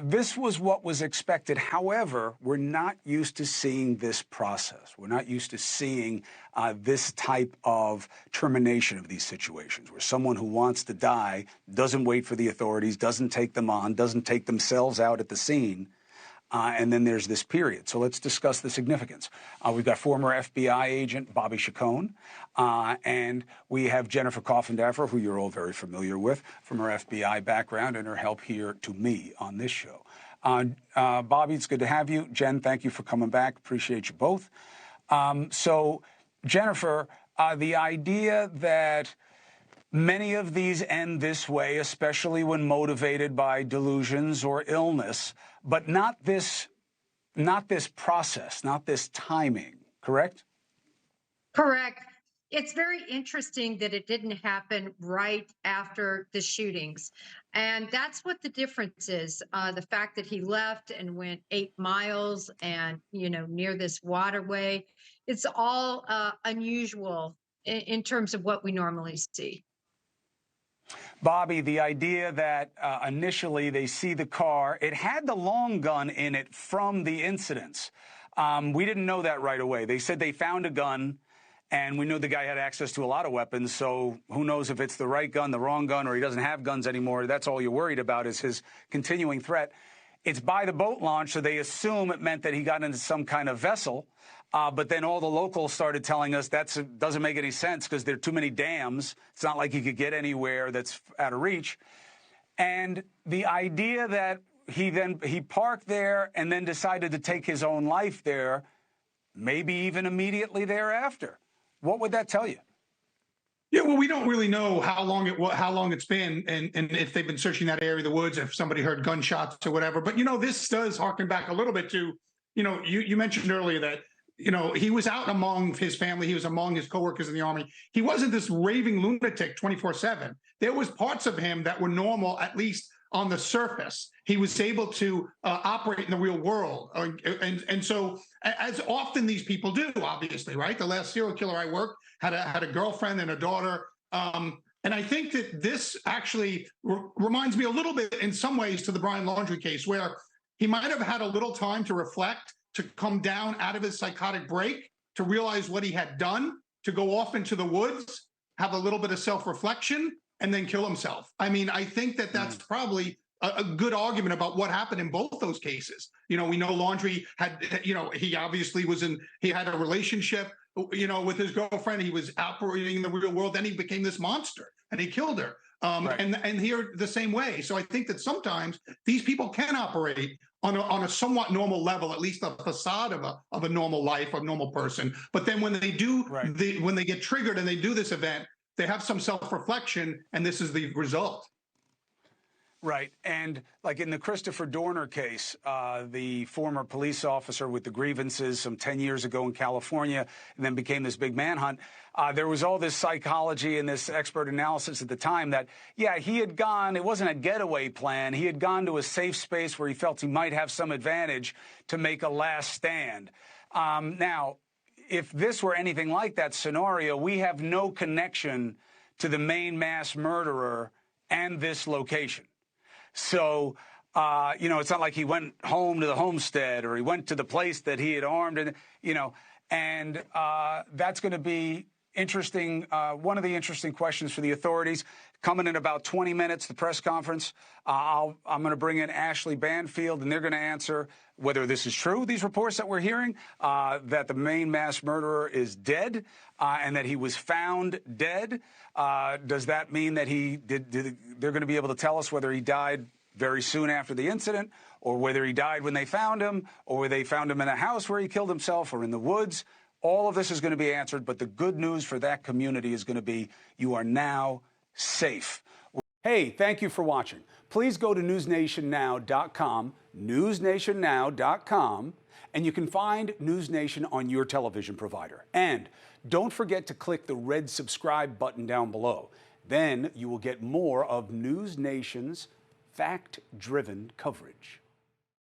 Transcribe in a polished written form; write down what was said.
This was what was expected. However, we're not used to seeing this process. We're not used to seeing this type of termination of these situations where someone who wants to die doesn't wait for the authorities, doesn't take them on, doesn't take themselves out at the scene. And then there's this period. So let's discuss the significance. We've got former FBI agent Bobby Chacon, and we have Jennifer Coffindaffer, who you're all very familiar with from her FBI background and her help here to me on this show. Bobby, it's good to have you. Jen, thank you for coming back. Appreciate you both. So, Jennifer, the idea that many of these end this way, especially when motivated by delusions or illness, but not this process, not this timing, correct? Correct. It's very interesting that it didn't happen right after the shootings. And that's what the difference is. The fact that he left and went 8 miles and, near this waterway, it's all unusual in terms of what we normally see. Bobby, the idea that initially they see the car, it had the long gun in it from the incidents. We didn't know that right away. They said they found a gun, and we knew the guy had access to a lot of weapons, so who knows if it's the right gun, the wrong gun, or he doesn't have guns anymore. That's all you're worried about is his continuing threat. It's by the boat launch, so they assume it meant that he got into some kind of vessel. But then all the locals started telling us that doesn't make any sense because there are too many dams. It's not like he could get anywhere that's out of reach. And the idea that he parked there and then decided to take his own life there, maybe even immediately thereafter. What would that tell you? Yeah, well, we don't really know how long it's been, and if they've been searching that area of the woods, if somebody heard gunshots or whatever. But this does harken back a little bit to, you mentioned earlier that he was out among his family. He was among his coworkers in the Army. He wasn't this raving lunatic 24/7. There was parts of him that were normal, at least on the surface. He was able to operate in the real world. And so, as often these people do, obviously, right? The last serial killer I worked had a girlfriend and a daughter. And I think that this actually reminds me a little bit in some ways to the Brian Laundrie case, where he might have had a little time to reflect, to come down out of his psychotic break, to realize what he had done, to go off into the woods, have a little bit of self-reflection, and then kill himself. I mean, I think that that's probably a good argument about what happened in both those cases. We know Laundrie had, he obviously he had a relationship, with his girlfriend. He was operating in the real world. Then he became this monster and he killed her. Right. And here the same way. So I think that sometimes these people can operate on a somewhat normal level, at least a facade of a normal life, a normal person. But then when they do, when they get triggered and they do this event, they have some self-reflection, and this is the result. Right. And like in the Christopher Dorner case, the former police officer with the grievances some 10 years ago in California and then became this big manhunt, there was all this psychology and this expert analysis at the time that, yeah, he had gone, it wasn't a getaway plan. He had gone to a safe space where he felt he might have some advantage to make a last stand. Now, if this were anything like that scenario, we have no connection to the Maine mass murderer and this location. So, it's not like he went home to the homestead or he went to the place that he had armed and that's going to be interesting. One of the interesting questions for the authorities coming in about 20 minutes, the press conference. I'm going to bring in Ashley Banfield, and they're going to answer whether this is true, these reports that we're hearing, that the Maine mass murderer is dead and that he was found dead. Does that mean that they're going to be able to tell us whether he died very soon after the incident, or whether he died when they found him, or whether they found him in a house where he killed himself or in the woods? All of this is going to be answered, but the good news for that community is going to be you are now safe. Hey, thank you for watching. Please go to newsnationnow.com, newsnationnow.com, and you can find NewsNation on your television provider. And don't forget to click the red subscribe button down below. Then you will get more of NewsNation's fact-driven coverage.